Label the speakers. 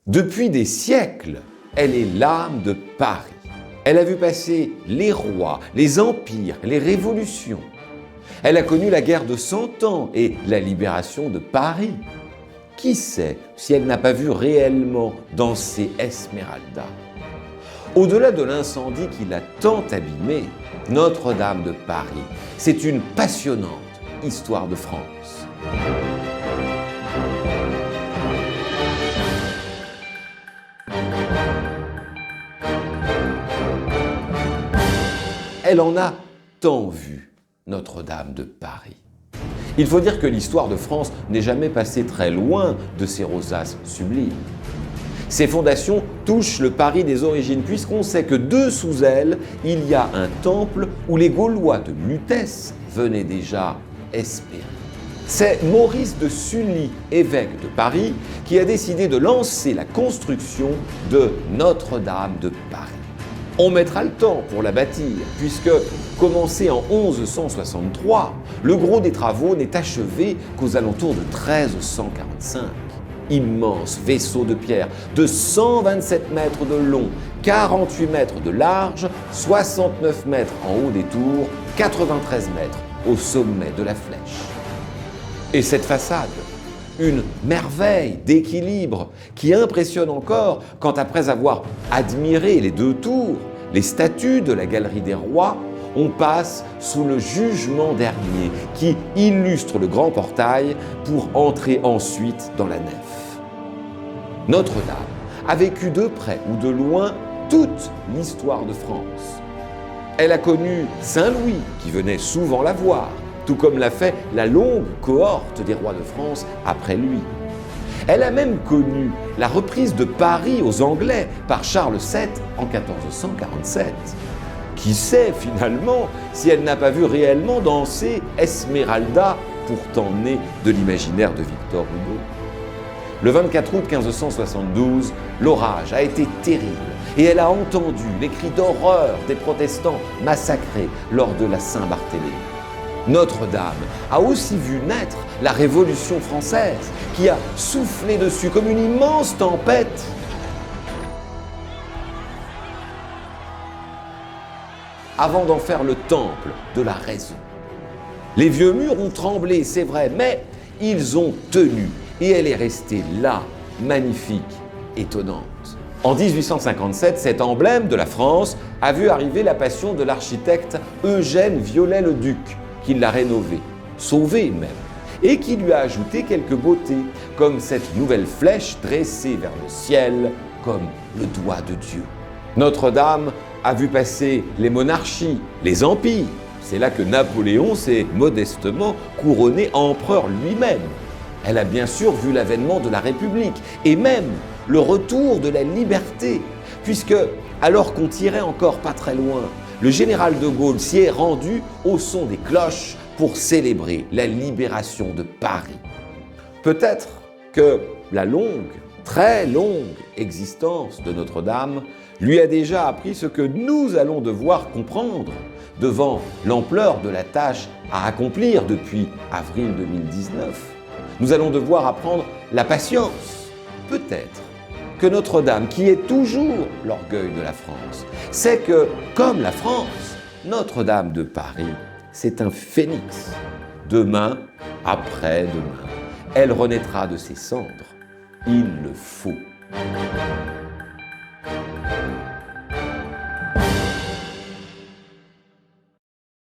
Speaker 1: Depuis des siècles, elle est l'âme de Paris. Elle a vu passer les rois, les empires, les révolutions. Elle a connu la guerre de 100 ans et la libération de Paris. Qui sait si elle n'a pas vu réellement danser Esmeralda? Au-delà de l'incendie qui l'a tant abîmée, Notre-Dame de Paris, c'est une passionnante histoire de France. Elle en a tant vu, Notre-Dame de Paris. Il faut dire que l'histoire de France n'est jamais passée très loin de ses rosaces sublimes. Ses fondations touchent le Paris des origines, puisqu'on sait que dessous elle, il y a un temple où les Gaulois de Lutèce venaient déjà espérer. C'est Maurice de Sully, évêque de Paris, qui a décidé de lancer la construction de Notre-Dame de Paris. On mettra le temps pour la bâtir, puisque, commencé en 1163, le gros des travaux n'est achevé qu'aux alentours de 1345. Immense vaisseau de pierre de 127 mètres de long, 48 mètres de large, 69 mètres en haut des tours, 93 mètres au sommet de la flèche. Et cette façade, une merveille d'équilibre qui impressionne encore quand, après avoir admiré les deux tours, les statues de la Galerie des Rois, on passe sous le jugement dernier qui illustre le grand portail pour entrer ensuite dans la nef. Notre-Dame a vécu de près ou de loin toute l'histoire de France. Elle a connu Saint-Louis qui venait souvent la voir, tout comme l'a fait la longue cohorte des rois de France après lui. Elle a même connu la reprise de Paris aux Anglais par Charles VII en 1447. Qui sait finalement si elle n'a pas vu réellement danser Esmeralda, pourtant née de l'imaginaire de Victor Hugo. Le 24 août 1572, l'orage a été terrible et elle a entendu les cris d'horreur des protestants massacrés lors de la Saint-Barthélemy. Notre-Dame a aussi vu naître la Révolution française qui a soufflé dessus comme une immense tempête. Avant d'en faire le temple de la raison. Les vieux murs ont tremblé, c'est vrai, mais ils ont tenu et elle est restée là, magnifique, étonnante. En 1857, cet emblème de la France a vu arriver la passion de l'architecte Eugène Viollet-le-Duc, qui l'a rénové, sauvé même, et qui lui a ajouté quelques beautés, comme cette nouvelle flèche dressée vers le ciel, comme le doigt de Dieu. Notre-Dame a vu passer les monarchies, les empires. C'est là que Napoléon s'est modestement couronné empereur lui-même. Elle a bien sûr vu l'avènement de la République et même le retour de la liberté, puisque, alors qu'on tirait encore pas très loin, le général de Gaulle s'y est rendu au son des cloches pour célébrer la libération de Paris. Peut-être que la longue, très longue existence de Notre-Dame lui a déjà appris ce que nous allons devoir comprendre devant l'ampleur de la tâche à accomplir depuis avril 2019. Nous allons devoir apprendre la patience. Peut-être que Notre-Dame, qui est toujours l'orgueil de la France, sait que, comme la France, Notre-Dame de Paris, c'est un phénix. Demain, après-demain, elle renaîtra de ses cendres. Il le faut.